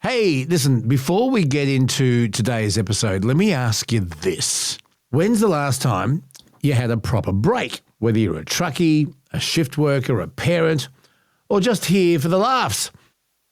Hey, listen, before we get into today's episode, let me ask you this. When's the last time you had a proper break? Whether you're a truckie, a shift worker, a parent, or just here for the laughs.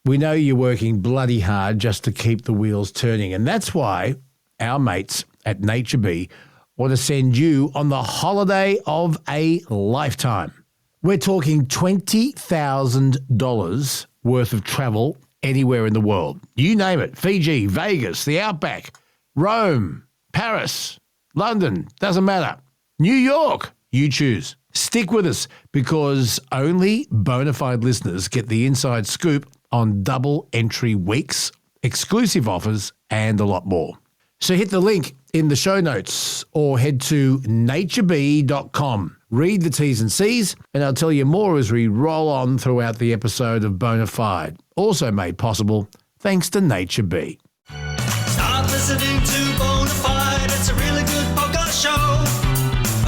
We know you're working bloody hard just to keep the wheels turning, and that's why our mates at Nature Bee want to send you on the holiday of a lifetime. We're talking $20,000 worth of travel anywhere in the world. You name it. Fiji, Vegas, the Outback, Rome, Paris, London, doesn't matter. New York, you choose. Stick with us because only Bonafide listeners get the inside scoop on double entry weeks, exclusive offers, and a lot more. So hit the link in the show notes or head to naturebee.com. Read the T's and C's, and I'll tell you more as we roll on throughout the episode of Bonafide, also made possible thanks to Nature Bee. Start listening to Bonafide. It's a really good podcast show.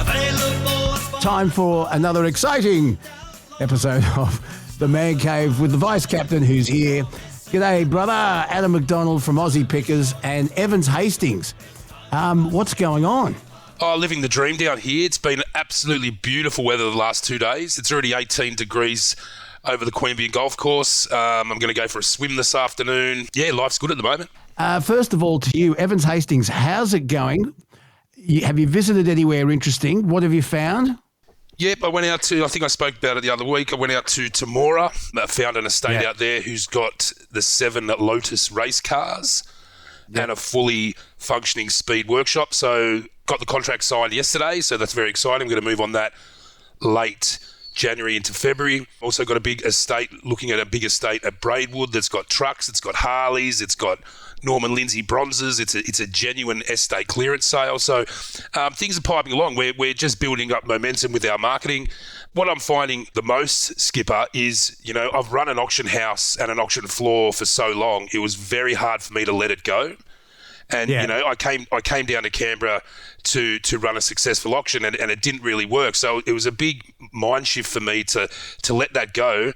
Available. Time for another exciting episode of The Man Cave with the Vice Captain who's here. G'day, brother. Adam McDonald from Aussie Pickers and Evans Hastings. What's going on? Oh, living the dream down here. It's been absolutely beautiful weather the last 2 days. It's already 18 degrees over the Queanbeyan Golf Course. I'm going to go for a swim this afternoon. Yeah, life's good at the moment. First of all, to you, Evans Hastings, how's it going? Have you visited anywhere interesting? What have you found? Yep, I went out to, I think I spoke about it the other week, I went out to Temora, found an estate out there who's got the 7 Lotus race cars and a fully functioning speed workshop. So got the contract signed yesterday, so that's very exciting. I'm going to move on that late January into February. Also got a big estate, looking at a big estate at Braidwood that's got trucks, it's got Harleys, it's got Norman Lindsay bronzes. It's a genuine estate clearance sale. So things are piping along. We're just building up momentum with our marketing. What I'm finding the most, Skipper, is, I've run an auction house and an auction floor for so long. It was very hard for me to let it go. And, I came down to Canberra to run a successful auction and it didn't really work. So it was a big mind shift for me to let that go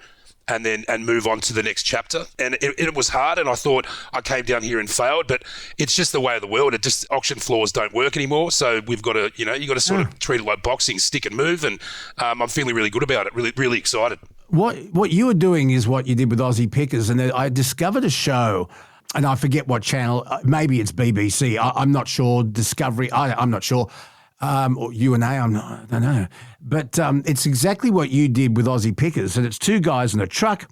and move on to the next chapter. And it was hard, and I thought I came down here and failed, but it's just the way of the world. Auction floors don't work anymore, so we've got to, you got to sort of treat it like boxing, stick and move, and I'm feeling really good about it, really, really excited. What you were doing is what you did with Aussie Pickers, and I discovered a show, and I forget what channel, maybe it's BBC, I'm not sure, Discovery, I'm not sure, or UNA, I don't know. But it's exactly what you did with Aussie Pickers, and it's 2 guys in a truck.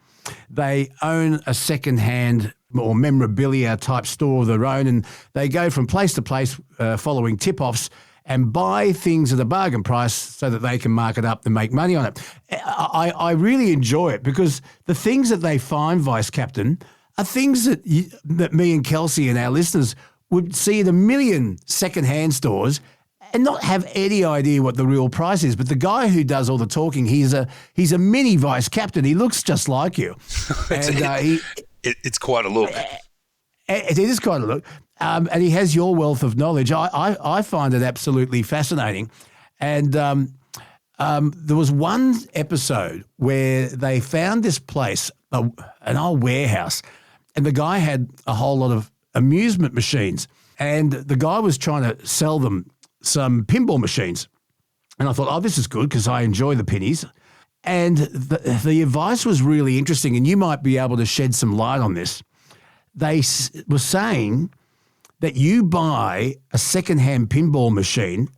They own a second-hand or memorabilia type store of their own, and they go from place to place following tip-offs and buy things at a bargain price so that they can mark it up and make money on it. I really enjoy it because the things that they find, Vice Captain, are things that me and Kelsey and our listeners would see in a million second-hand stores and not have any idea what the real price is. But the guy who does all the talking, he's a mini Vice Captain. He looks just like you. And it's quite a look. It is quite a look. And he has your wealth of knowledge. I find it absolutely fascinating. And there was one episode where they found this place, an old warehouse, and the guy had a whole lot of amusement machines. And the guy was trying to sell them some pinball machines. And I thought, this is good because I enjoy the pennies. And the advice was really interesting, and you might be able to shed some light on this. They were saying that you buy a second-hand pinball machine,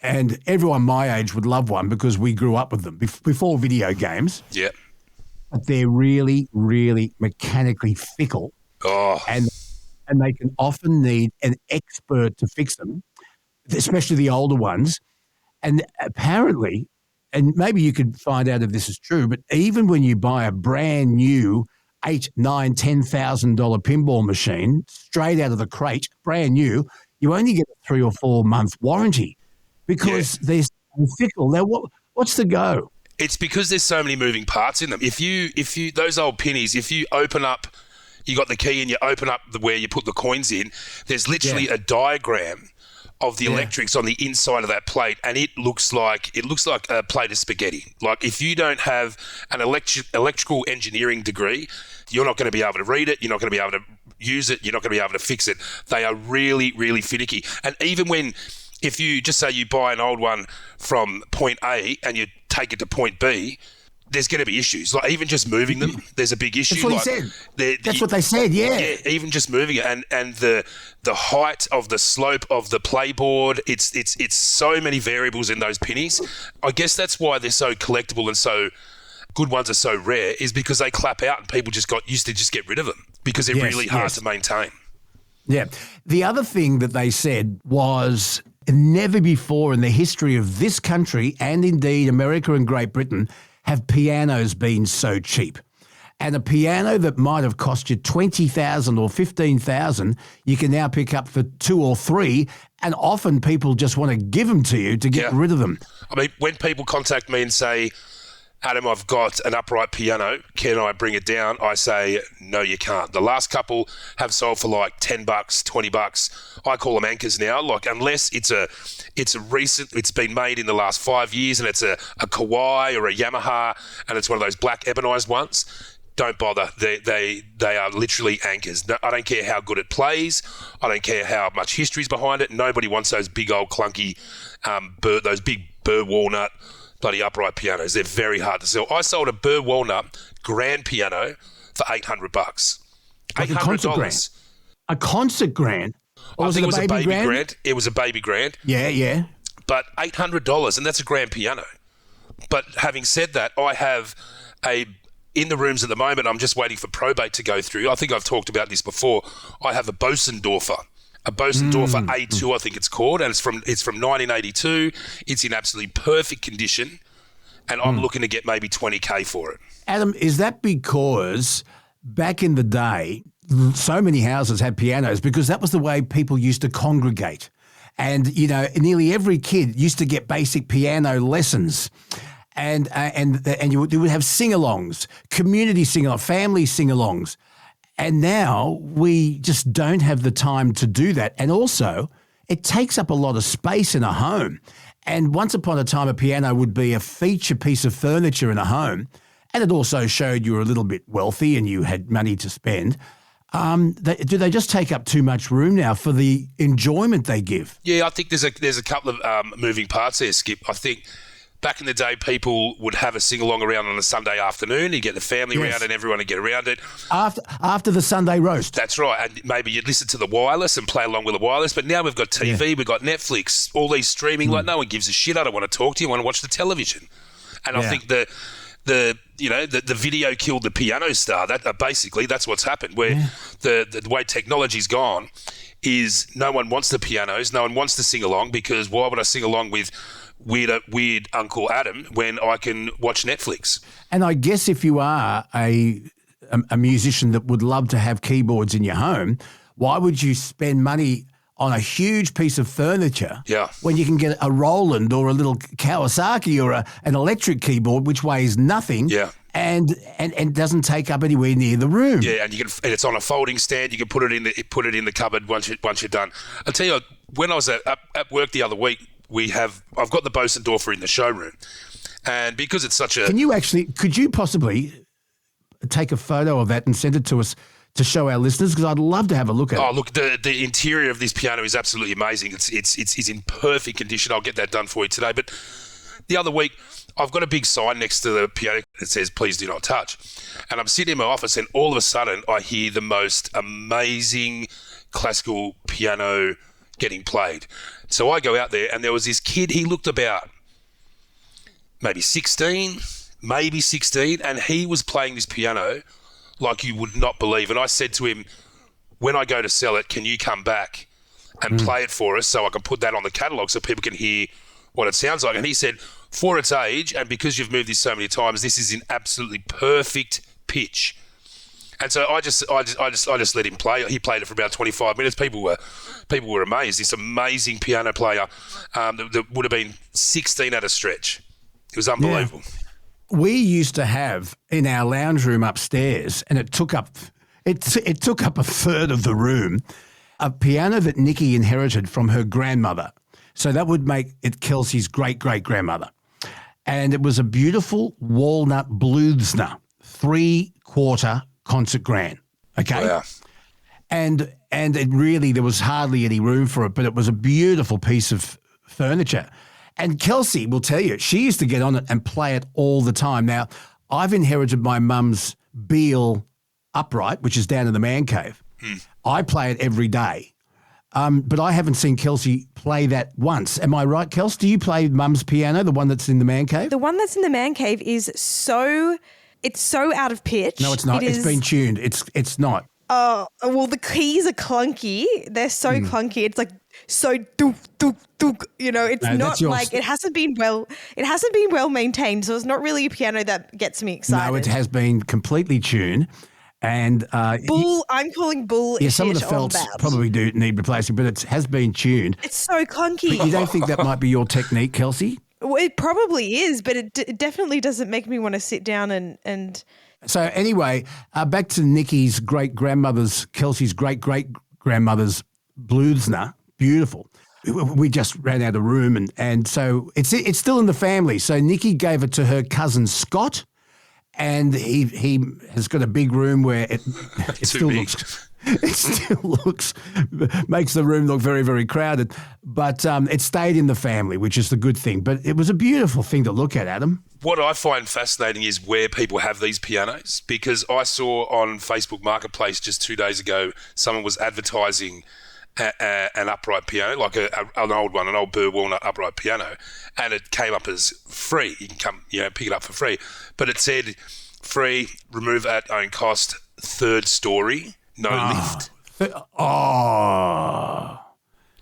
and everyone my age would love one because we grew up with them before video games. Yeah. But they're really, really mechanically fickle. Oh. And they can often need an expert to fix them, especially the older ones. And apparently, and maybe you could find out if this is true, but even when you buy a brand new $8,000, $9,000, $10,000 pinball machine straight out of the crate, brand new, you only get a 3 or 4 month warranty because they're so fickle. Now, what's the go? It's because there's so many moving parts in them. If you those old pennies, if you open up, you got the key and you open up where you put the coins in, there's literally a diagram of the electrics on the inside of that plate, and it looks like a plate of spaghetti. Like, if you don't have an electrical engineering degree, you're not going to be able to read it. You're not going to be able to, use it, you're not going to be able to fix it. They are really, really finicky. And even if you just say you buy an old one from point A and you take it to point B, there's going to be issues. Like even just moving them, there's a big issue. That's what he said. That's what they said, yeah. Yeah, even just moving it and the height of the slope of the playboard, it's so many variables in those pennies. I guess that's why they're so collectible and so good ones are so rare, is because they clap out and people just got used to just get rid of them because they're really hard to maintain. Yeah. The other thing that they said was never before in the history of this country and indeed America and Great Britain have pianos been so cheap. And a piano that might have cost you $20,000 or $15,000, you can now pick up for $2 or $3, and often people just want to give them to you to get rid of them. I mean, when people contact me and say, Adam, I've got an upright piano, can I bring it down? I say, no, you can't. The last couple have sold for like $10, $20. I call them anchors now. Like, unless it's been made in the last 5 years and it's a Kawai or a Yamaha and it's one of those black ebonized ones, don't bother. They are literally anchors. No, I don't care how good it plays. I don't care how much history's behind it. Nobody wants those big old clunky, those big burr walnut bloody upright pianos. They're very hard to sell. I sold a burr walnut grand piano for $800. Like $800. A concert grand? Or was it a baby grand? It was a baby grand. Yeah, yeah. But $800, and that's a grand piano. But having said that, I have in the rooms at the moment, I'm just waiting for probate to go through. I think I've talked about this before. I have a Bosendorfer. A Bosendorfer A2, I think it's called, and it's from 1982. It's in absolutely perfect condition, and I'm looking to get maybe $20K for it. Adam, is that because back in the day, so many houses had pianos because that was the way people used to congregate, and nearly every kid used to get basic piano lessons. And you would have sing-alongs, community sing-alongs, family sing-alongs. And now we just don't have the time to do that. And also, it takes up a lot of space in a home. And once upon a time, a piano would be a feature piece of furniture in a home. And it also showed you were a little bit wealthy and you had money to spend. Do they just take up too much room now for the enjoyment they give? Yeah, I think there's a couple of moving parts there, Skip. I think back in the day, people would have a sing-along around on a Sunday afternoon. You get the family around and everyone would get around it. After the Sunday roast. That's right. And maybe you'd listen to the wireless and play along with the wireless. But now we've got TV, we've got Netflix, all these streaming. Like, no one gives a shit. I don't want to talk to you. I want to watch the television. And I think the video killed the piano star. Basically, that's what's happened. Where the way technology's gone is no one wants the pianos. No one wants to sing along because why would I sing along with weird Uncle Adam when I can watch Netflix? And I guess if you are a musician that would love to have keyboards in your home, why would you spend money on a huge piece of furniture when you can get a Roland or a little Kawasaki or an electric keyboard which weighs nothing and doesn't take up anywhere near the room? Yeah, and it's on a folding stand. You can put it in the cupboard once you're done. I'll tell you, when I was at work the other week, I've got the Bosendorfer in the showroom, and because it's such a... Could you possibly take a photo of that and send it to us to show our listeners? Because I'd love to have a look at it. Oh, look, the interior of this piano is absolutely amazing. It's in perfect condition. I'll get that done for you today. But the other week, I've got a big sign next to the piano that says, please do not touch. And I'm sitting in my office and all of a sudden I hear the most amazing classical piano getting played. So I go out there and there was this kid, he looked about maybe 16, and he was playing this piano like you would not believe. And I said to him, when I go to sell it, can you come back and play it for us so I can put that on the catalogue so people can hear what it sounds like? And he said, for its age, and because you've moved this so many times, this is in absolutely perfect pitch. And so I just let him play. He played it for about 25 minutes. People were amazed. This amazing piano player that would have been 16 at a stretch. It was unbelievable. Yeah. We used to have in our lounge room upstairs, and it took up a third of the room, a piano that Nikki inherited from her grandmother. So that would make it Kelsey's great-great-grandmother. And it was a beautiful walnut Bluthner 3/4 concert grand, okay? Wow. And it really, there was hardly any room for it, but it was a beautiful piece of furniture. And Kelsey will tell you, she used to get on it and play it all the time. Now, I've inherited my mum's Beale upright, which is down in the man cave. I play it every day. But I haven't seen Kelsey play that once. Am I right, Kels? Do you play mum's piano, the one that's in the man cave? The one that's in the man cave is it's so out of pitch. No, it's not. It's been tuned. It's not. Oh, well, the keys are clunky. They're so clunky. It's like so dook, dook, dook. You know, it's not like it hasn't been well maintained. So it's not really a piano that gets me excited. No, it has been completely tuned. And I'm calling bull. Yeah, some of the felts probably do need replacing, but it has been tuned. It's so clunky. But you don't think that might be your technique, Kelsey? Well, it probably is, but it definitely doesn't make me want to sit down and. So anyway, back to Nikki's great-grandmother's, Kelsey's great-great-grandmother's Bluthner. Beautiful. We just ran out of room, and so it's still in the family. So Nikki gave it to her cousin Scott. And he has got a big room where it still makes the room look very, very crowded. But it stayed in the family, which is the good thing. But it was a beautiful thing to look at, Adam. What I find fascinating is where people have these pianos, because I saw on Facebook Marketplace just 2 days ago, someone was advertising an upright piano, like an old one, an old Burr walnut upright piano, and it came up as free. You can come, pick it up for free. But it said free, remove at own cost, 3rd story, no lift.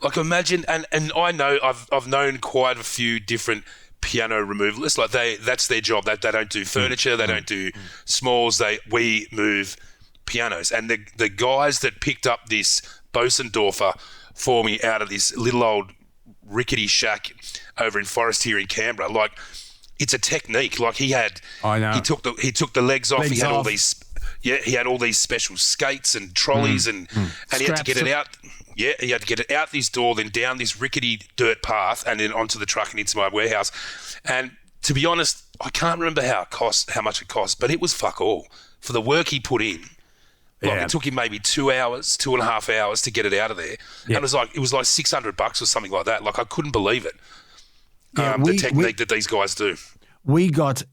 Like imagine, and I know I've known quite a few different piano removalists. Like that's their job. They don't do furniture, they don't do smalls. We move pianos, and the guys that picked up this Bosendorfer for me out of this little old rickety shack over in Forest here in Canberra. Like, it's a technique. Like he took the legs off. He had all these, he had all these special skates and trolleys and he had to get it out. Yeah, he had to get it out this door, then down this rickety dirt path, and then onto the truck and into my warehouse. And to be honest, I can't remember how much it cost, but it was fuck all for the work he put in. Like it took him maybe 2.5 hours to get it out of there. Yeah. And it was like $600 or something like that. Like, I couldn't believe it. The technique that these guys do. We got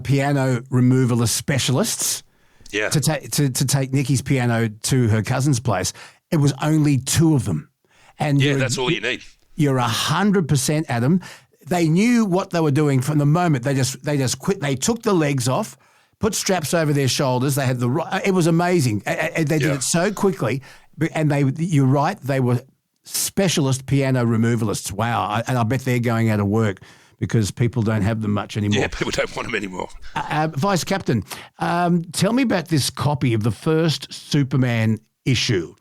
piano removalist specialists to take Nikki's piano to her cousin's place. It was only 2 of them. And that's all you need. You're 100%, Adam. They knew what they were doing from the moment. They just quit. They took the legs off, put straps over their shoulders. They had it was amazing. They did it so quickly. And you're right, they were specialist piano removalists. Wow. And I bet they're going out of work because people don't have them much anymore. Yeah, people don't want them anymore. Vice Captain, tell me about this copy of the first Superman issue.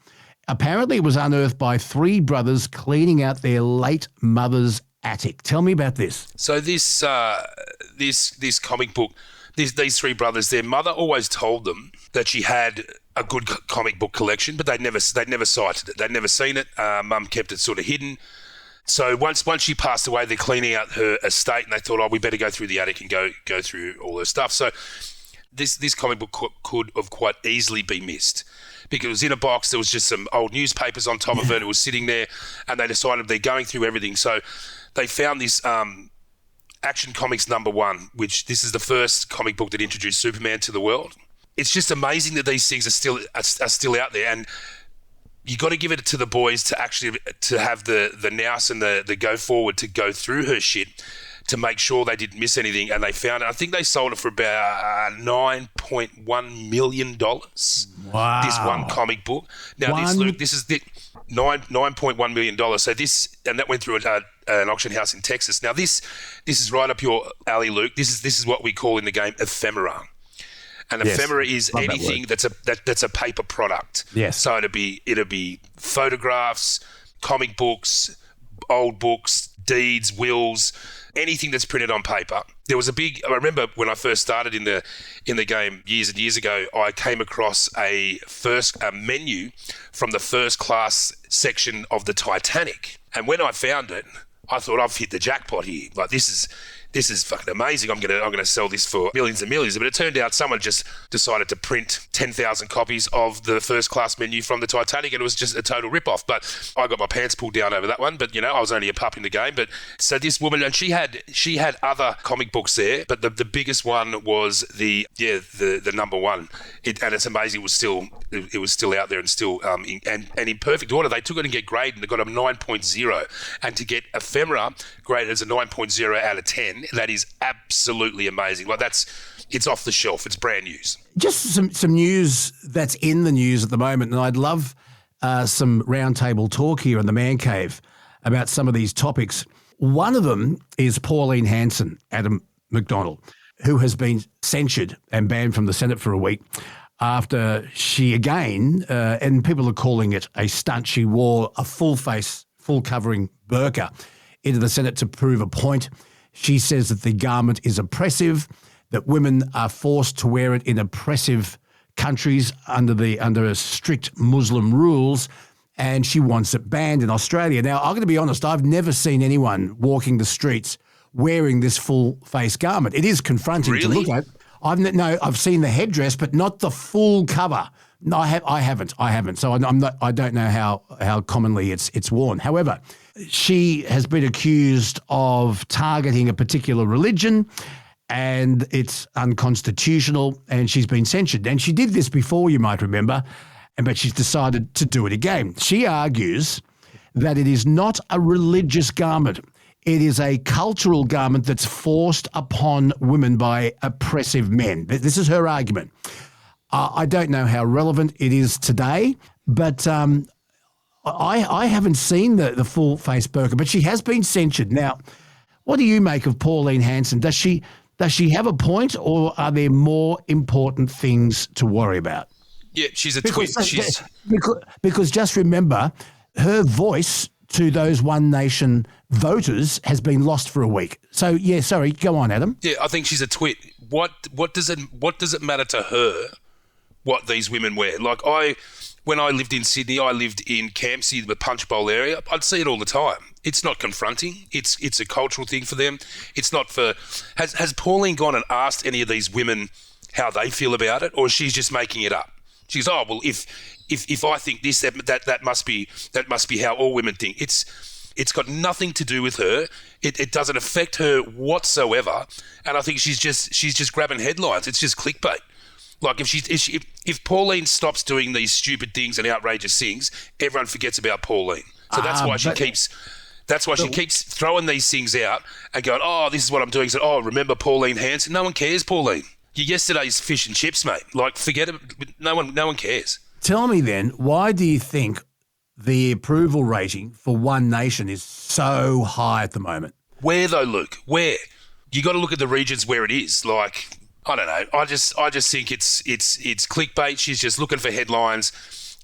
Apparently it was unearthed by 3 brothers cleaning out their late mother's attic. Tell me about this. So this comic book, these 3 brothers, their mother always told them that she had a good comic book collection, but they'd never cited it. They'd never seen it. Mum kept it sort of hidden. So once she passed away, they're cleaning out her estate, and they thought, we better go through the attic and go through all her stuff. So this comic book could have quite easily been missed because it was in a box. There was just some old newspapers on top of it. It was sitting there, and they decided they're going through everything. So they found this Action Comics #1, which this is the first comic book that introduced Superman to the world. It's just amazing that these things are still out there, and you got to give it to the boys to have the nous and the go forward to go through her shit to make sure they didn't miss anything. And they found it. I think they sold it for about $9.1 million. Wow! This one comic book. Now this is the $9.1 million. So and that went through an auction house in Texas. Now this is right up your alley, Luke. This is what we call in the game ephemera. And ephemera is anything that's a paper product. Yes. So it'd be photographs, comic books, old books, deeds, wills, anything that's printed on paper. There was I remember when I first started in the game years and years ago, I came across a menu from the first class section of the Titanic. And when I found it, I thought I've hit the jackpot here. Like this this is fucking amazing. I'm gonna sell this for millions and millions. But it turned out someone just decided to print 10,000 copies of the first class menu from the Titanic, and it was just a total rip-off. But I got my pants pulled down over that one. But I was only a pup in the game. But so this woman, and she had other comic books there, but the biggest one was the number one. And it's amazing. It was still out there and still in perfect order. They took it and get graded, and they got a 9.0. And to get Ephemera graded as a 9.0 out of 10, that is absolutely amazing. Like it's off the shelf. It's brand news. Just some news that's in the news at the moment, and I'd love some roundtable talk here in the Man Cave about some of these topics. One of them is Pauline Hanson, Adam McDonald, who has been censured and banned from the Senate for a week after she again, and people are calling it a stunt, she wore a full covering burqa into the Senate to prove a point. She says that the garment is oppressive, that women are forced to wear it in oppressive countries under strict Muslim rules, and she wants it banned in Australia. Now, I'm going to be honest, I've never seen anyone walking the streets wearing this full face garment. It is confronting to look at. I've seen the headdress, but not the full cover. No, I haven't. So I don't know how commonly it's worn. However, she has been accused of targeting a particular religion, and it's unconstitutional, and she's been censured. And she did this before, you might remember, but she's decided to do it again. She argues that it is not a religious garment. It is a cultural garment that's forced upon women by oppressive men. This is her argument. I don't know how relevant it is today, but I haven't seen the full face burqa, but she has been censured. Now, what do you make of Pauline Hanson? Does she have a point, or are there more important things to worry about? Yeah, she's a twit. Because just remember, her voice to those One Nation voters has been lost for a week. So, yeah, sorry, go on, Adam. Yeah, I think she's a twit. What does it matter to her what these women wear? Like when I lived in Sydney, I lived in Campsie, the Punch Bowl area. I'd see it all the time. It's not confronting. It's a cultural thing for them. It's not for. Has Pauline gone and asked any of these women how they feel about it, or she's just making it up? She goes, oh well, if I think this, that must be how all women think. It's got nothing to do with her. It doesn't affect her whatsoever. And I think she's just grabbing headlines. It's just clickbait. Like if Pauline stops doing these stupid things and outrageous things, everyone forgets about Pauline. So that's why she keeps throwing these things out and going, oh, this is what I'm doing. So, oh, remember Pauline Hanson? No one cares, Pauline. You're yesterday's fish and chips, mate. Like, forget it. No one cares. Tell me then, why do you think the approval rating for One Nation is so high at the moment? Where though, Luke? Where? You got to look at the regions where it is. Like, I don't know. I just think it's clickbait. She's just looking for headlines.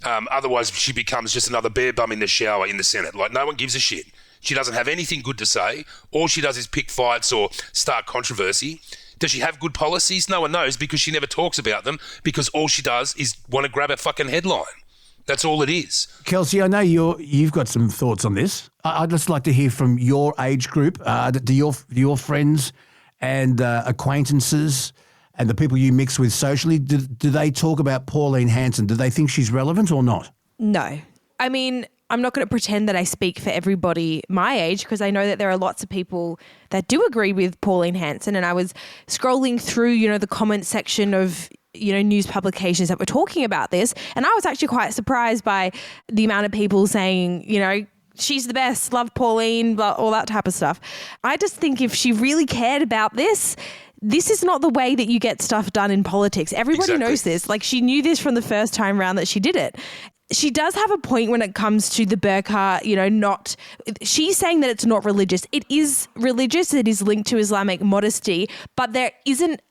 Otherwise, she becomes just another bear bum in the shower in the Senate. Like, no one gives a shit. She doesn't have anything good to say. All she does is pick fights or start controversy. Does she have good policies? No one knows, because she never talks about them, because all she does is want to grab a fucking headline. That's all it is. Kelsey, I know you've got some thoughts on this. I'd just like to hear from your age group. Do your friends and acquaintances and the people you mix with socially, do they talk about Pauline Hanson? Do they think she's relevant or not? No. I mean, I'm not going to pretend that I speak for everybody my age, because I know that there are lots of people that do agree with Pauline Hanson. And I was scrolling through, the comment section of, news publications that were talking about this. And I was actually quite surprised by the amount of people saying, she's the best, love Pauline, blah, all that type of stuff. I just think if she really cared about this is not the way that you get stuff done in politics. Everybody knows this. Like, she knew this from the first time round that she did it. She does have a point when it comes to the burqa, she's saying that it's not religious. It is religious. It is linked to Islamic modesty, but there isn't,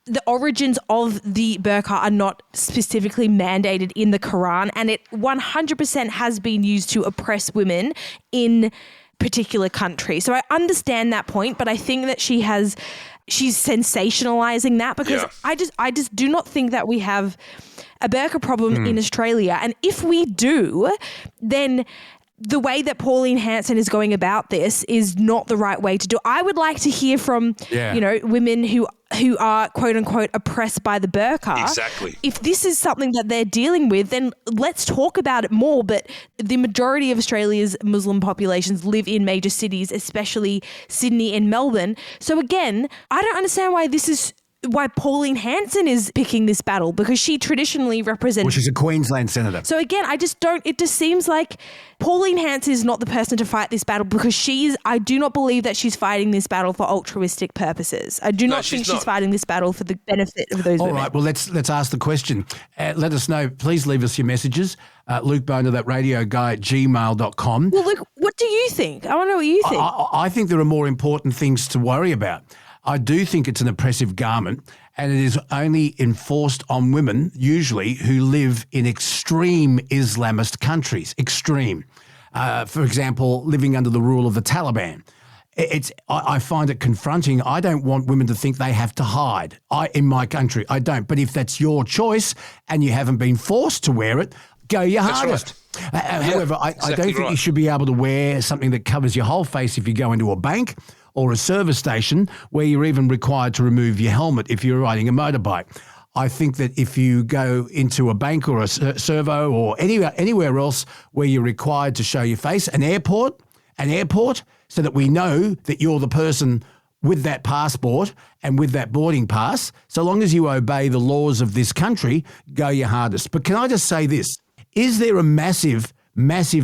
the origins of the burqa are not specifically mandated in the Quran, and it 100% has been used to oppress women in particular countries. So I understand that point, but I think that she's sensationalizing that, because I just do not think that we have a burqa problem in Australia. And if we do, then the way that Pauline Hanson is going about this is not the right way to do it. I would like to hear from, women who are quote unquote oppressed by the burqa. Exactly. If this is something that they're dealing with, then let's talk about it more. But the majority of Australia's Muslim populations live in major cities, especially Sydney and Melbourne. So again, I don't understand why Pauline Hanson is picking this battle, because she traditionally represents... Well, she's a Queensland senator. So again, it just seems like Pauline Hanson is not the person to fight this battle, because I do not believe that she's fighting this battle for altruistic purposes. I do not think she's fighting this battle for the benefit of those women. All right, well, let's ask the question. Let us know. Please leave us your messages. lukebonaradioguy@gmail.com. Well, Luke, what do you think? I want to know what you think. I think there are more important things to worry about. I do think it's an oppressive garment, and it is only enforced on women, usually, who live in extreme Islamist countries. Extreme. For example, living under the rule of the Taliban. I find it confronting. I don't want women to think they have to hide. In my country, I don't. But if that's your choice and you haven't been forced to wear it, go your hardest. Right. However, I don't think you should be able to wear something that covers your whole face if you go into a bank or a service station, where you're even required to remove your helmet if you're riding a motorbike. I think that if you go into a bank or a servo or anywhere else where you're required to show your face, an airport, so that we know that you're the person with that passport and with that boarding pass, so long as you obey the laws of this country, go your hardest. But can I just say this? Is there a massive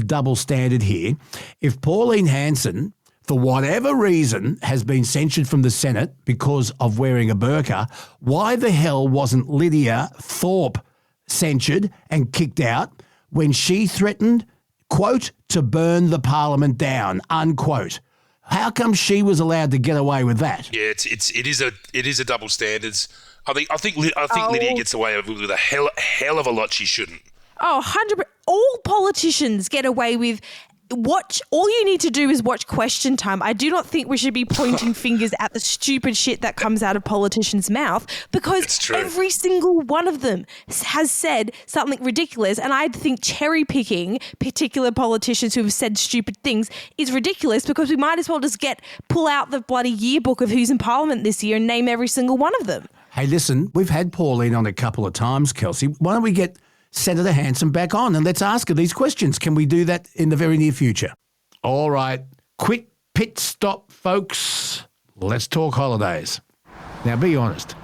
double standard here? If Pauline Hanson, for whatever reason, has been censured from the Senate because of wearing a burqa, why the hell wasn't Lydia Thorpe censured and kicked out when she threatened, quote, to burn the parliament down, unquote? How come she was allowed to get away with that? Yeah, it is a double standards. I think Lydia gets away with a hell of a lot she shouldn't. Oh, 100%. All politicians get away with. All you need to do is watch Question Time. I do not think we should be pointing fingers at the stupid shit that comes out of politicians' mouth, because every single one of them has said something ridiculous. And I think cherry picking particular politicians who have said stupid things is ridiculous, because we might as well just pull out the bloody yearbook of who's in Parliament this year and name every single one of them. Hey, listen, we've had Pauline on a couple of times, Kelsey. Why don't we get Senator Hanson back on and let's ask her these questions? Can we do that in the very near future? All right. Quick pit stop, folks. Let's talk holidays. Now, be honest.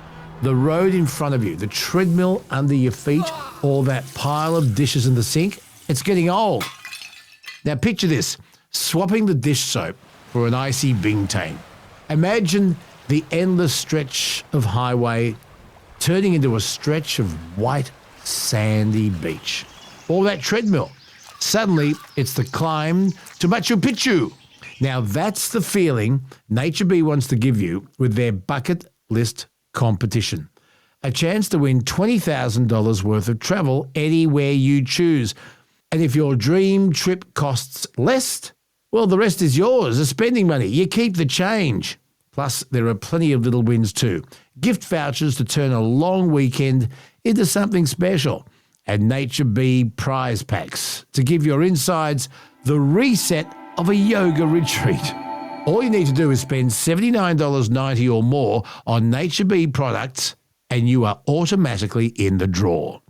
The road in front of you, the treadmill under your feet, or that pile of dishes in the sink, it's getting old. Now, picture this. Swapping the dish soap for an icy bintang. Imagine the endless stretch of highway turning into a stretch of white sandy beach. Or that treadmill. Suddenly, it's the climb to Machu Picchu. Now, that's the feeling Nature Bee wants to give you with their bucket list competition. A chance to win $20,000 worth of travel anywhere you choose. And if your dream trip costs less, well, the rest is yours as spending money. You keep the change. Plus, there are plenty of little wins too. Gift vouchers to turn a long weekend into something special. And Nature Bee prize packs to give your insides the reset of a yoga retreat. All you need to do is spend $79.90 or more on Nature Bee products and you are automatically in the draw.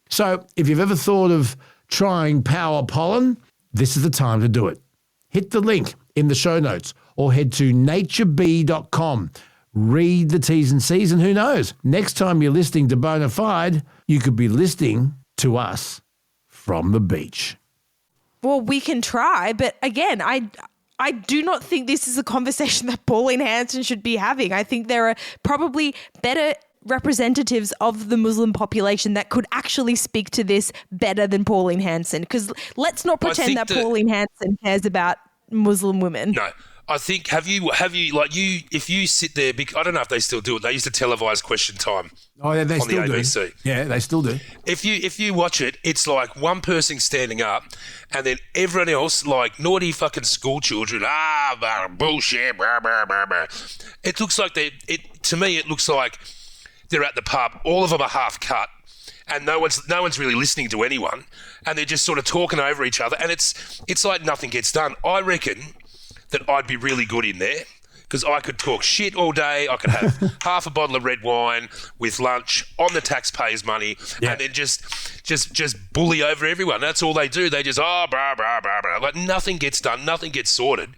So if you've ever thought of trying Power Pollen, this is the time to do it. Hit the link in the show notes or head to naturebee.com. Read the T's and C's, and who knows, next time you're listening to Bonafide, you could be listening to us from the beach. Well, we can try, but again, I do not think this is a conversation that Pauline Hanson should be having. I think there are probably better representatives of the Muslim population that could actually speak to this better than Pauline Hanson. Because let's not pretend that Pauline Hanson cares about Muslim women. No. I think if you sit there, I don't know if they still do it. They used to televise Question Time. Oh, yeah, they on still the ABC. do. Yeah, they still do. If you watch it, it's like one person standing up, and then everyone else, like naughty fucking school children, bullshit. Blah, blah, blah, blah. It looks like to me, it looks like they're at the pub. All of them are half cut, and no one's really listening to anyone, and they're just sort of talking over each other, and it's like nothing gets done. I reckon that I'd be really good in there because I could talk shit all day. I could have half a bottle of red wine with lunch on the taxpayers' money, and then just bully over everyone. That's all they do. They just blah blah blah blah. Like nothing gets done, nothing gets sorted.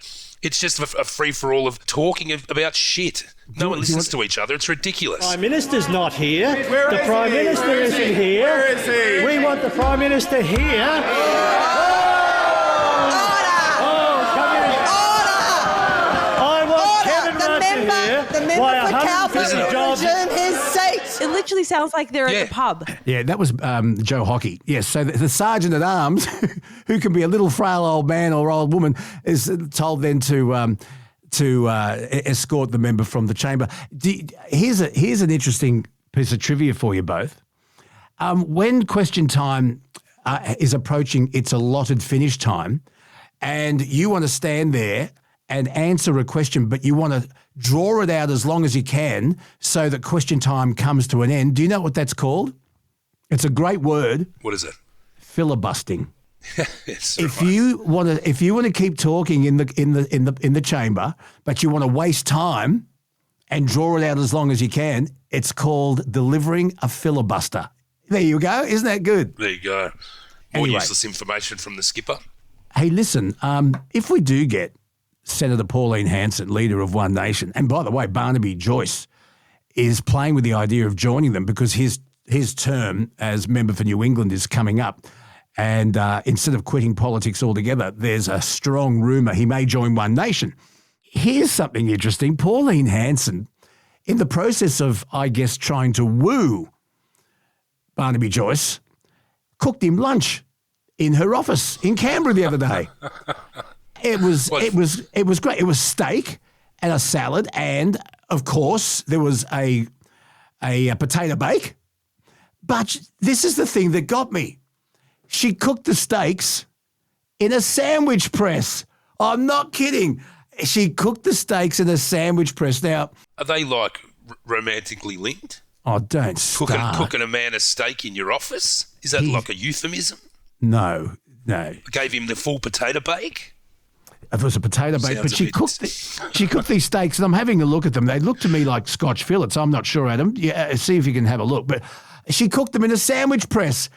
It's just a free-for-all of talking about shit. No one listens to each other. It's ridiculous. Prime Minister's not here. The Prime Minister isn't here. Where is he? We want the Prime Minister here. The member for Calvin resume his seat. It literally sounds like they're at the pub. Yeah, that was Joe Hockey. Yes, so the sergeant at arms, who can be a little frail old man or old woman, is told then to escort the member from the chamber. Here's an interesting piece of trivia for you both. When question time is approaching its allotted finish time, and you want to stand there and answer a question, but you want to draw it out as long as you can so that question time comes to an end. Do you know what that's called? It's a great word. What is it? Filibustering. Yes, if you want to keep talking in the chamber, but you want to waste time and draw it out as long as you can, it's called delivering a filibuster. There you go. Isn't that good? There you go. More useless information from the skipper. Hey, listen, if we do get Senator Pauline Hanson, leader of One Nation, and by the way, Barnaby Joyce is playing with the idea of joining them because his term as member for New England is coming up. And instead of quitting politics altogether, there's a strong rumour he may join One Nation. Here's something interesting. Pauline Hanson, in the process of, I guess, trying to woo Barnaby Joyce, cooked him lunch in her office in Canberra the other day. It was great. It was steak and a salad, and of course there was a potato bake. But this is the thing that got me. She cooked the steaks in a sandwich press. I'm not kidding. She cooked the steaks in a sandwich press. Now, are they like romantically linked? Oh, don't start. Cooking a man a steak in your office? Is that like a euphemism? No. Gave him the full potato bake? It was a potato bake, but she cooked these steaks, and I'm having a look at them. They look to me like Scotch fillets. I'm not sure, Adam. Yeah, see if you can have a look. But she cooked them in a sandwich press.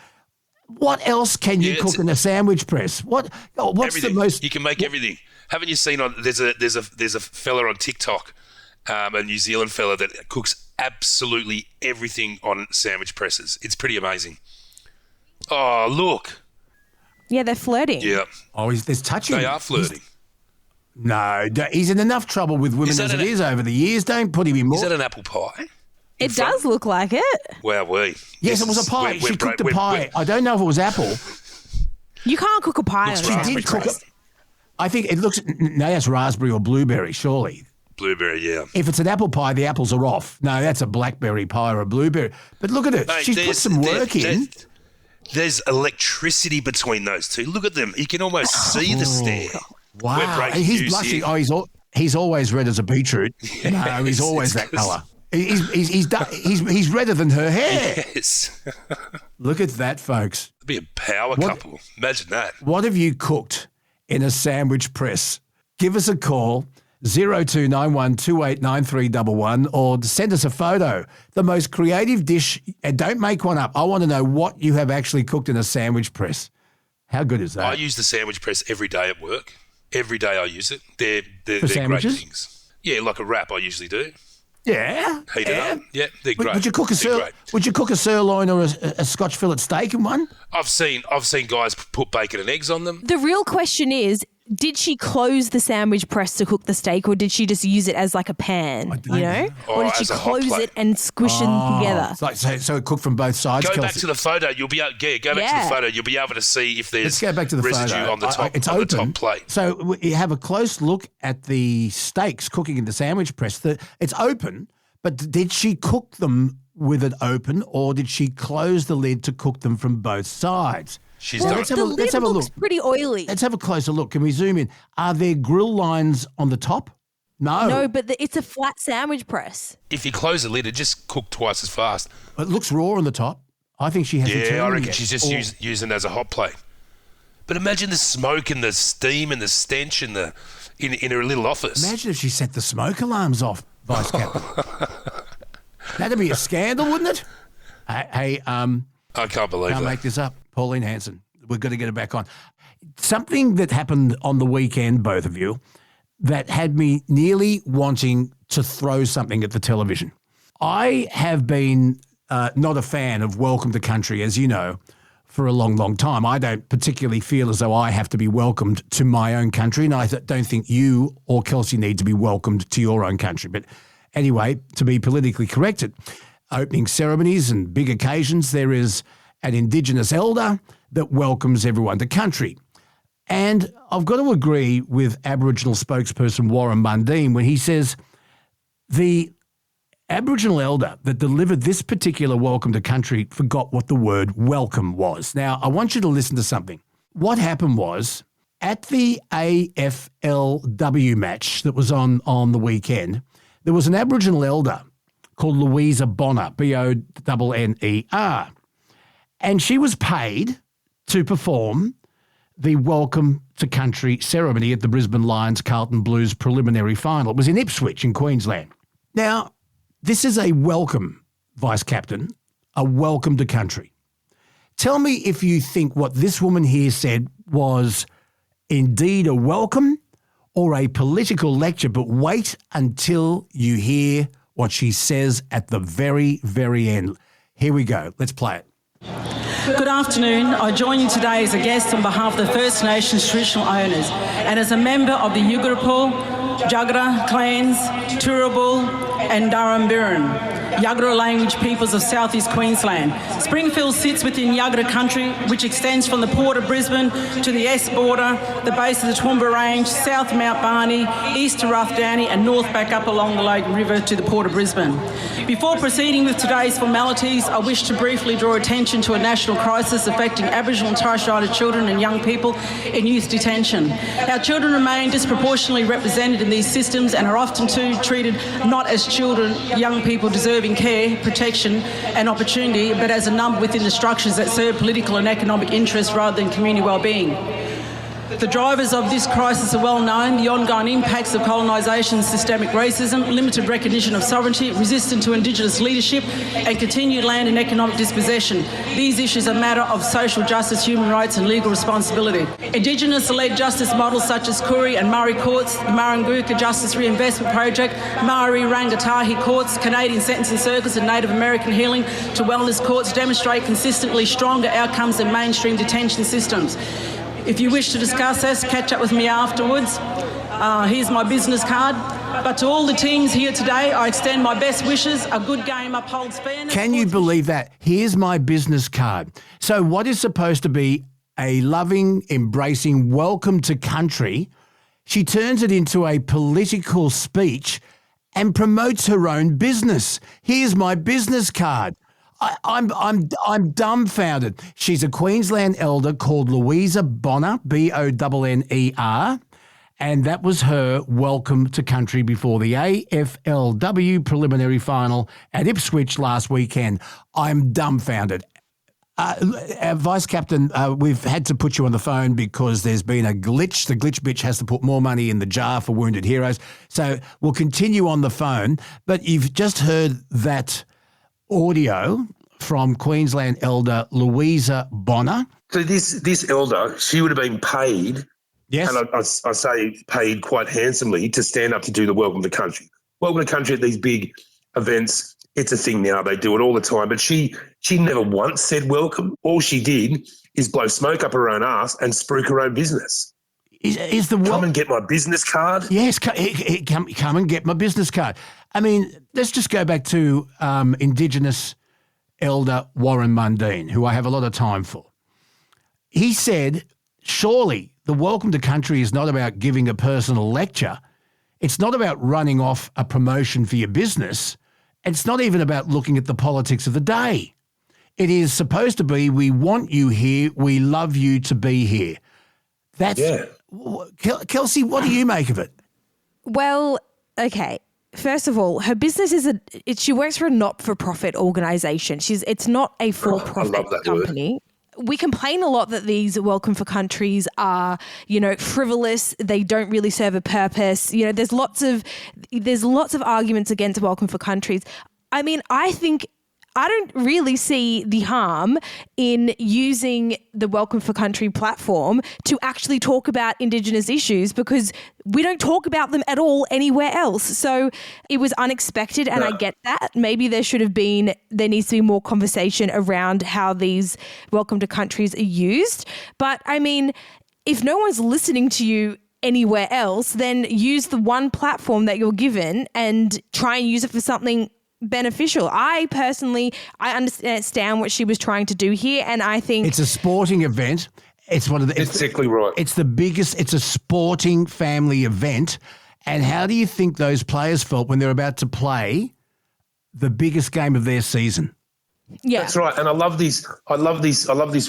What else can you cook in a sandwich press? What's everything. the most? You can make everything. Haven't you seen there's a fella on TikTok, a New Zealand fella that cooks absolutely everything on sandwich presses. It's pretty amazing. Oh, look. Yeah, they're flirting. Yeah. Oh, there's touching. They are flirting. No, he's in enough trouble with women as it is over the years. Don't put him in more. Is that an apple pie? It does look like it. Wow, yes, it was a pie. She cooked a pie. I don't know if it was apple. You can't cook a pie. She did cook it. I think it looks. No, that's raspberry or blueberry, surely. Blueberry, yeah. If it's an apple pie, the apples are off. No, that's a blackberry pie or a blueberry. But look at it. Mate, She's put some work in. There's electricity between those two. Look at them. You can almost see the stare. Wow. He's blushing. Here. Oh, he's always red as a beetroot. No, he's always that colour. He's redder than her hair. Yes. Look at that, folks. It'd be a power couple. Imagine that. What have you cooked in a sandwich press? Give us a call, 0291289311, or send us a photo. The most creative dish, and don't make one up. I want to know what you have actually cooked in a sandwich press. How good is that? I use the sandwich press every day at work. Every day I use it. They're great things. Yeah, like a wrap I usually do. Yeah. Heat it up. Yeah, they're great. Would you cook a sirloin or a Scotch fillet steak in one? I've seen guys put bacon and eggs on them. The real question is, did she close the sandwich press to cook the steak, or did she just use it as like a pan, or did she close it and squish it together? It's like, so it cooked from both sides, Go Kelsey. back to the photo. You'll be able, to the photo. You'll be able to see if there's Let's go back to the residue photo. on the top, it's on open. the top plate. So you have a close look at the steaks cooking in the sandwich press. It's open, but did she cook them with it open, or did she close the lid to cook them from both sides? Let's have a look. Pretty oily. Let's have a closer look. Can we zoom in? Are there grill lines on the top? No, but it's a flat sandwich press. If you close the lid, it just cooked twice as fast. It looks raw on the top. I think she has Yeah, I reckon yet. she's just using it as a hot plate. But imagine the smoke and the steam and the stench in her little office. Imagine if she set the smoke alarms off, Vice Captain. That'd be a scandal, wouldn't it? Hey, I can't believe can't that. make this up. Pauline Hanson. We've got to get her back on. Something that happened on the weekend, both of you, that had me nearly wanting to throw something at the television. I have been not a fan of Welcome to Country, as you know, for a long, long time. I don't particularly feel as though I have to be welcomed to my own country, and I don't think you or Kelsey need to be welcomed to your own country. But anyway, to be politically correct, at opening ceremonies and big occasions, there is an Indigenous elder that welcomes everyone to country. And I've got to agree with Aboriginal spokesperson Warren Mundine when he says the Aboriginal elder that delivered this particular welcome to country forgot what the word welcome was. Now, I want you to listen to something. What happened was at the AFLW match that was on the weekend, there was an Aboriginal elder called Louisa Bonner, Bonner. And she was paid to perform the Welcome to Country ceremony at the Brisbane Lions Carlton Blues preliminary final. It was in Ipswich in Queensland. Now, this is a welcome, Vice Captain, a welcome to country. Tell me if you think what this woman here said was indeed a welcome or a political lecture, but wait until you hear what she says at the very, very end. Here we go. Let's play it. Good afternoon. I join you today as a guest on behalf of the First Nations traditional owners and as a member of the Yugarapo, Jagera clans, Turrbal and Darrambiran, Jagera language peoples of southeast Queensland. Springfield sits within Jagera country, which extends from the port of Brisbane to the Esk border, the base of the Toowoomba Range, south to Mount Barney, east to Roughdowny and north back up along the Lake River to the port of Brisbane. Before proceeding with today's formalities, I wish to briefly draw attention to a national crisis affecting Aboriginal and Torres Strait Islander children and young people in youth detention. Our children remain disproportionately represented in these systems and are often too treated not as children, young people deserving care, protection and opportunity, but as a number within the structures that serve political and economic interests rather than community well-being. The drivers of this crisis are well known: the ongoing impacts of colonisation, systemic racism, limited recognition of sovereignty, resistance to Indigenous leadership and continued land and economic dispossession. These issues are a matter of social justice, human rights and legal responsibility. Indigenous-led justice models such as Koori and Murray courts, the Marangooka Justice Reinvestment Project, Maori Rangatahi courts, Canadian sentencing circuits and Native American healing to wellness courts demonstrate consistently stronger outcomes than mainstream detention systems. If you wish to discuss this, catch up with me afterwards. Here's my business card. But to all the teams here today, I extend my best wishes. A good game upholds fairness. Can you believe that? Here's my business card. So what is supposed to be a loving, embracing welcome to country, she turns it into a political speech and promotes her own business. Here's my business card. I'm dumbfounded. She's a Queensland elder called Louisa Bonner, Bonner, and that was her welcome to country before the AFLW preliminary final at Ipswich last weekend. I'm dumbfounded. Vice Captain, we've had to put you on the phone because there's been a glitch. The glitch bitch has to put more money in the jar for wounded heroes. So we'll continue on the phone, but you've just heard that audio from Queensland elder Louisa Bonner. So this elder, she would have been paid, yes, and I say paid quite handsomely to stand up to do the Welcome to Country. Welcome to Country at these big events, it's a thing now. They do it all the time. But she never once said welcome. All she did is blow smoke up her own ass and spruik her own business. Come and get my business card? Yes, come and get my business card. I mean, let's just go back to Indigenous elder Warren Mundine, who I have a lot of time for. He said, surely the Welcome to Country is not about giving a personal lecture. It's not about running off a promotion for your business. It's not even about looking at the politics of the day. It is supposed to be, we want you here, we love you to be here. That's Kelsey, what do you make of it? Well, okay. first of all, her business she works for a not-for-profit organisation. It's not a for-profit company. We complain a lot that these welcome for countries are, frivolous. They don't really serve a purpose. There's lots of arguments against welcome for countries. I mean, I don't really see the harm in using the Welcome for Country platform to actually talk about Indigenous issues, because we don't talk about them at all anywhere else. So it was unexpected, and I get that. Maybe there needs to be more conversation around how these Welcome to Countries are used. But I mean, if no one's listening to you anywhere else, then use the one platform that you're given and try and use it for something beneficial. I understand what she was trying to do here, and I think it's a sporting event. It's one of the. It's exactly right. It's the biggest. It's a sporting family event, and how do you think those players felt when they're about to play the biggest game of their season? Yeah, that's right. And I love this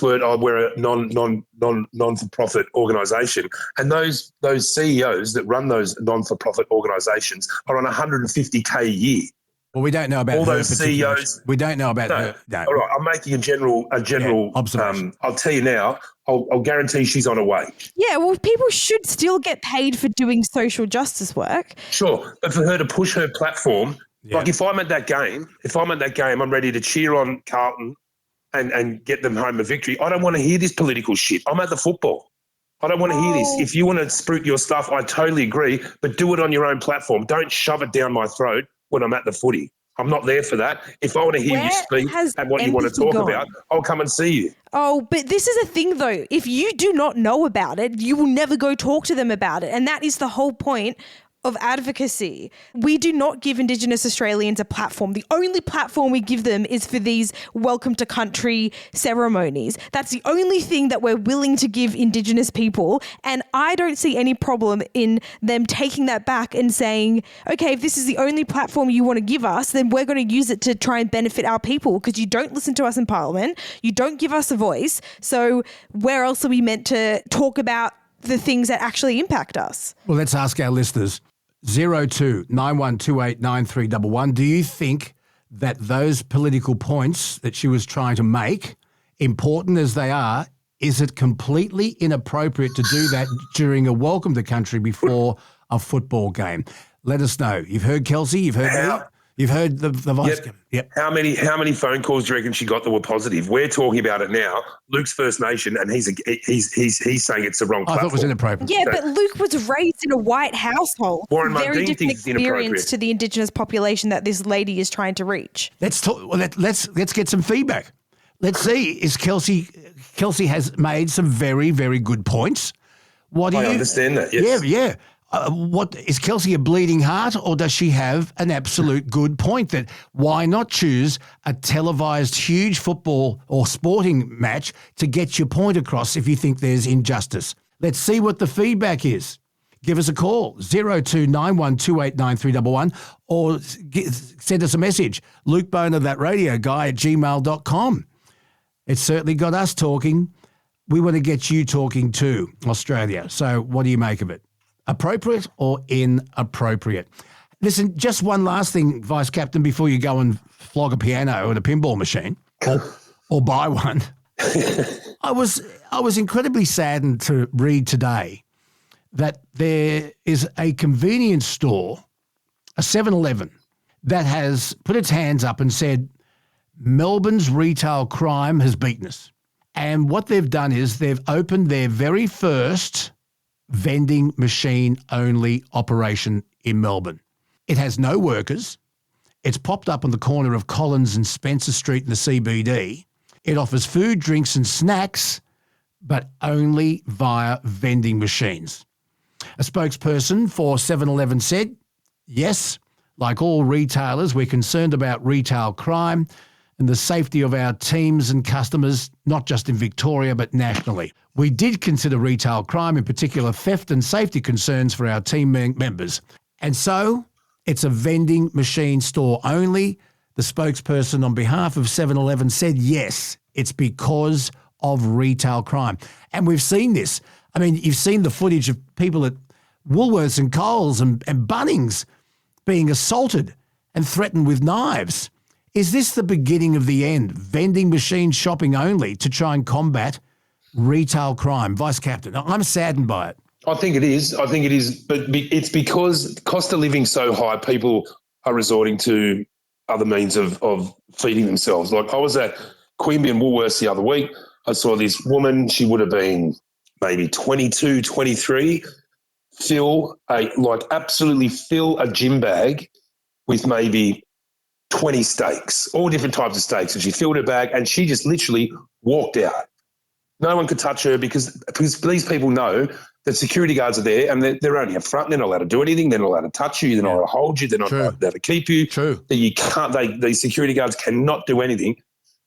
word. We're a non-for-profit organisation, and those CEOs that run those non-for-profit organisations are on $150K a year. Well, we don't know about all her those CEOs. We don't know about her. No. All right, I'm making a general observation. I'll tell you now. I'll guarantee she's on a wage. Yeah, well, people should still get paid for doing social justice work. Sure, but for her to push her platform, like if I'm at that game, I'm ready to cheer on Carlton and get them home a victory. I don't want to hear this political shit. I'm at the football. I don't want to hear this. If you want to spruik your stuff, I totally agree, but do it on your own platform. Don't shove it down my throat when I'm at the footy. I'm not there for that. If I want to hear you speak and what you want to talk about, I'll come and see you. Oh, but this is a thing, though. If you do not know about it, you will never go talk to them about it. And that is the whole point of advocacy. We do not give Indigenous Australians a platform. The only platform we give them is for these welcome to country ceremonies. That's the only thing that we're willing to give Indigenous people. And I don't see any problem in them taking that back and saying, okay, if this is the only platform you want to give us, then we're going to use it to try and benefit our people, because you don't listen to us in Parliament. You don't give us a voice. So where else are we meant to talk about the things that actually impact us? Well, let's ask our listeners. 02 9128 9311. Do you think that those political points that she was trying to make, important as they are, is it completely inappropriate to do that during a welcome to country before a football game? Let us know. You've heard Kelsey, you've heard me, you've heard the vice. Yep. How many phone calls do you reckon she got that were positive? We're talking about it now. Luke's First Nation, and he's saying it's the wrong platform. I thought it was inappropriate. Yeah, but Luke was raised in a white household. Warren Very Mundine different thinks it's inappropriate experience to the Indigenous population that this lady is trying to reach. Let's talk. Well, let's get some feedback. Let's see. Is Kelsey has made some very, very good points. What do you understand that? Yes. Yeah. What is Kelsey a bleeding heart, or does she have an absolute good point that why not choose a televised huge football or sporting match to get your point across if you think there's injustice? Let's see what the feedback is. Give us a call, 02 9128 9311, or send us a message, lukebonaradioguy@gmail.com. It's certainly got us talking. We want to get you talking too, Australia. So what do you make of it? Appropriate or inappropriate? Listen, just one last thing, Vice Captain, before you go and flog a piano at a pinball machine or buy one. I was incredibly saddened to read today that there is a convenience store, a 7-Eleven, that has put its hands up and said, Melbourne's retail crime has beaten us. And what they've done is they've opened their very first vending machine only operation in Melbourne. It has no workers. It's popped up on the corner of Collins and Spencer Street in the CBD. It offers food, drinks and snacks, but only via vending machines. A spokesperson for 7-Eleven said, yes, like all retailers, we're concerned about retail crime and the safety of our teams and customers, not just in Victoria, but nationally. We did consider retail crime, in particular theft and safety concerns for our team members. And so it's a vending machine store only. The spokesperson on behalf of 7-Eleven said, yes, it's because of retail crime. And we've seen this. I mean, you've seen the footage of people at Woolworths and Coles and Bunnings being assaulted and threatened with knives. Is this the beginning of the end? Vending machine shopping only to try and combat retail crime? Vice Captain, I'm saddened by it. I think it is. But it's because cost of living so high, people are resorting to other means of feeding themselves. Like I was at Queanbeyan Woolworths the other week. I saw this woman, she would have been maybe 22, 23, absolutely fill a gym bag with maybe 20 steaks, all different types of steaks. And she filled her bag and she just literally walked out. No one could touch her because these people know that security guards are there and they're only up front. They're not allowed to do anything. They're not allowed to touch you. They're not allowed to hold you. They're not allowed to keep you. True. You can't. These security guards cannot do anything.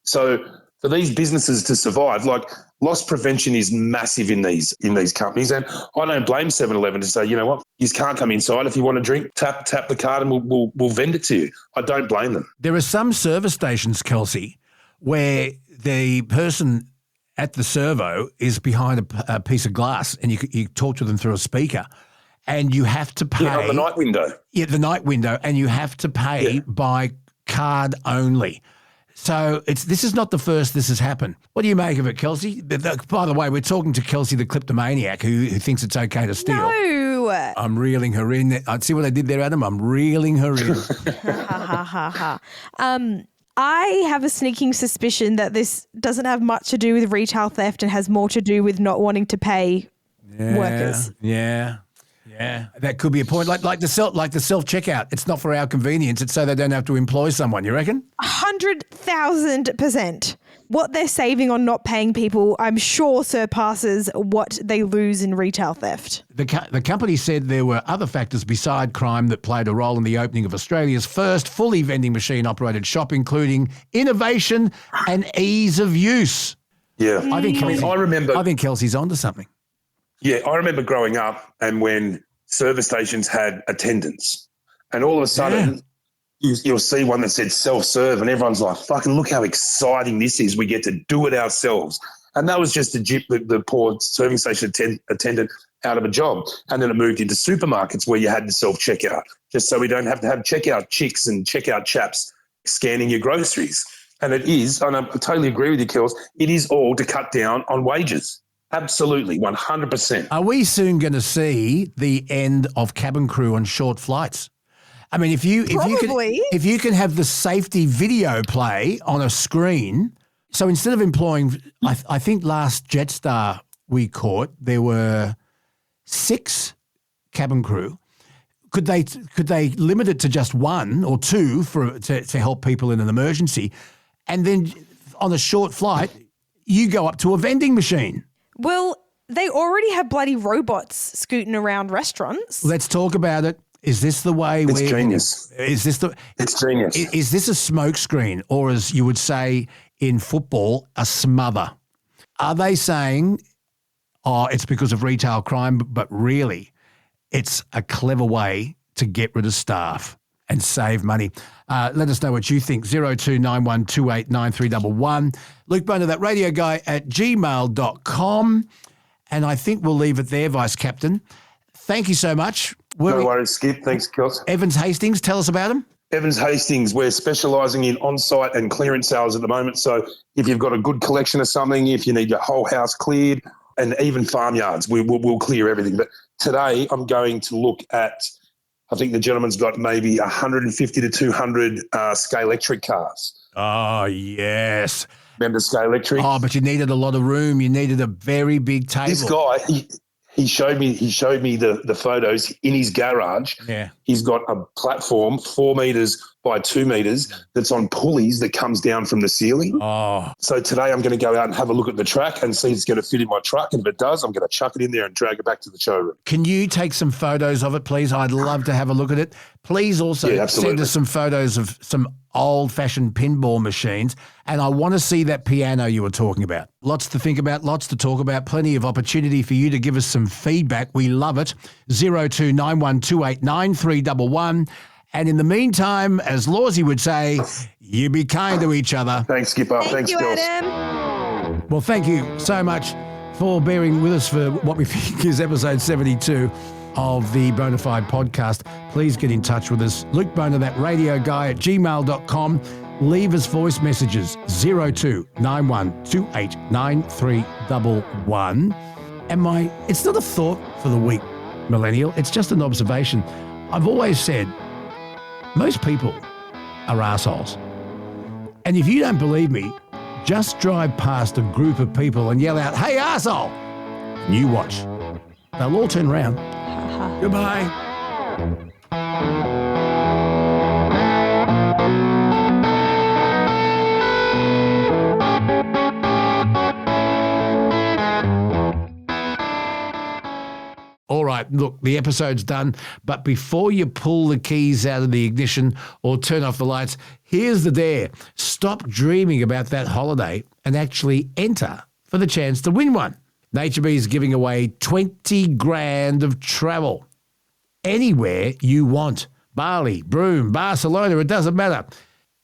So for these businesses to survive, like loss prevention is massive in these companies. And I don't blame 7-Eleven to say, you know what, you can't come inside. If you want a drink, tap the card and we'll vend it to you. I don't blame them. There are some service stations, Kelsey, where the person at the servo is behind a piece of glass and you talk to them through a speaker and you have to pay. Yeah, on the night window. Yeah, the night window, and you have to pay by card only. So this is not the first this has happened. What do you make of it, Kelsey? By the way, we're talking to Kelsey the kleptomaniac who thinks it's okay to steal. No. I'm reeling her in. I'd see what I did there, Adam. I'm reeling her in. I have a sneaking suspicion that this doesn't have much to do with retail theft and has more to do with not wanting to pay workers. Yeah. That could be a point. Like the self checkout. It's not for our convenience. It's so they don't have to employ someone. You reckon? 100,000%. What they're saving on not paying people, I'm sure, surpasses what they lose in retail theft. The company said there were other factors beside crime that played a role in the opening of Australia's first fully vending machine operated shop, including innovation and ease of use. Yeah, I think Kelsey's onto something. Yeah, I remember growing up and when service stations had attendants, and all of a sudden you'll see one that said self-serve and everyone's like, fucking look how exciting this is. We get to do it ourselves. And that was just to jip the poor serving station attendant out of a job. And then it moved into supermarkets where you had to self-checkout, just so we don't have to have checkout chicks and checkout chaps scanning your groceries. And it is, and I totally agree with you, Kels, it is all to cut down on wages. Absolutely, 100%. Are we soon going to see the end of cabin crew on short flights? I mean, if you can have the safety video play on a screen, so instead of employing, I think last Jetstar we caught, there were 6 cabin crew. Could they limit it to just 1 or 2 to help people in an emergency, and then on a short flight you go up to a vending machine? Well, they already have bloody robots scooting around restaurants. Let's talk about it. Is this the way it's genius. It's genius. Is this a smoke screen, or as you would say in football, a smother? Are they saying, it's because of retail crime, but really it's a clever way to get rid of staff and save money? Let us know what you think. 0291289311. Luke Boner, that radio guy at gmail.com. And I think we'll leave it there, Vice Captain. Thank you so much. No worries, Skip. Thanks, Kels. Evans Hastings, tell us about him. Evans Hastings, we're specialising in on-site and clearance sales at the moment. So if you've got a good collection of something, if you need your whole house cleared, and even farmyards, we'll clear everything. But today I'm going to look at, I think the gentleman's got maybe 150 to 200 Scalextric cars. Oh, yes. Remember Scalextric? Oh, but you needed a lot of room. You needed a very big table. This guy, he showed me the photos in his garage. Yeah. He's got a platform 4 meters by 2 meters that's on pulleys that comes down from the ceiling. Oh. So today I'm going to go out and have a look at the track and see if it's going to fit in my truck. And if it does, I'm going to chuck it in there and drag it back to the showroom. Can you take some photos of it, please? I'd love to have a look at it. Please also send us some photos of some old-fashioned pinball machines, and I want to see that piano you were talking about. Lots to think about, lots to talk about, plenty of opportunity for you to give us some feedback. We love it. 0291289311. And in the meantime, as Lawsy would say, you be kind to each other. Thanks, Skipper. Thanks, you, Adam. Well, thank you so much for bearing with us for what we think is episode 72 of the Bonafide podcast. Please get in touch with us. lukebonaradioguy@gmail.com. Leave us voice messages 0291289311. And it's not a thought for the week, millennial. It's just an observation. I've always said most people are assholes. And if you don't believe me, just drive past a group of people and yell out, "Hey, arsehole!" And you watch. They'll all turn around. Goodbye. All right, look, the episode's done, but before you pull the keys out of the ignition or turn off the lights, here's the dare. Stop dreaming about that holiday and actually enter for the chance to win one. NatureBee is giving away 20 grand of travel anywhere you want. Bali, Broome, Barcelona, it doesn't matter.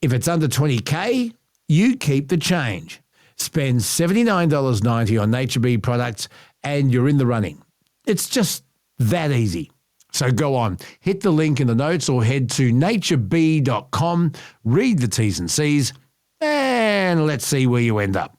If it's under 20K, you keep the change. Spend $79.90 on NatureBee products and you're in the running. It's just that easy. So go on, hit the link in the notes or head to naturebee.com, read the T's and C's, and let's see where you end up.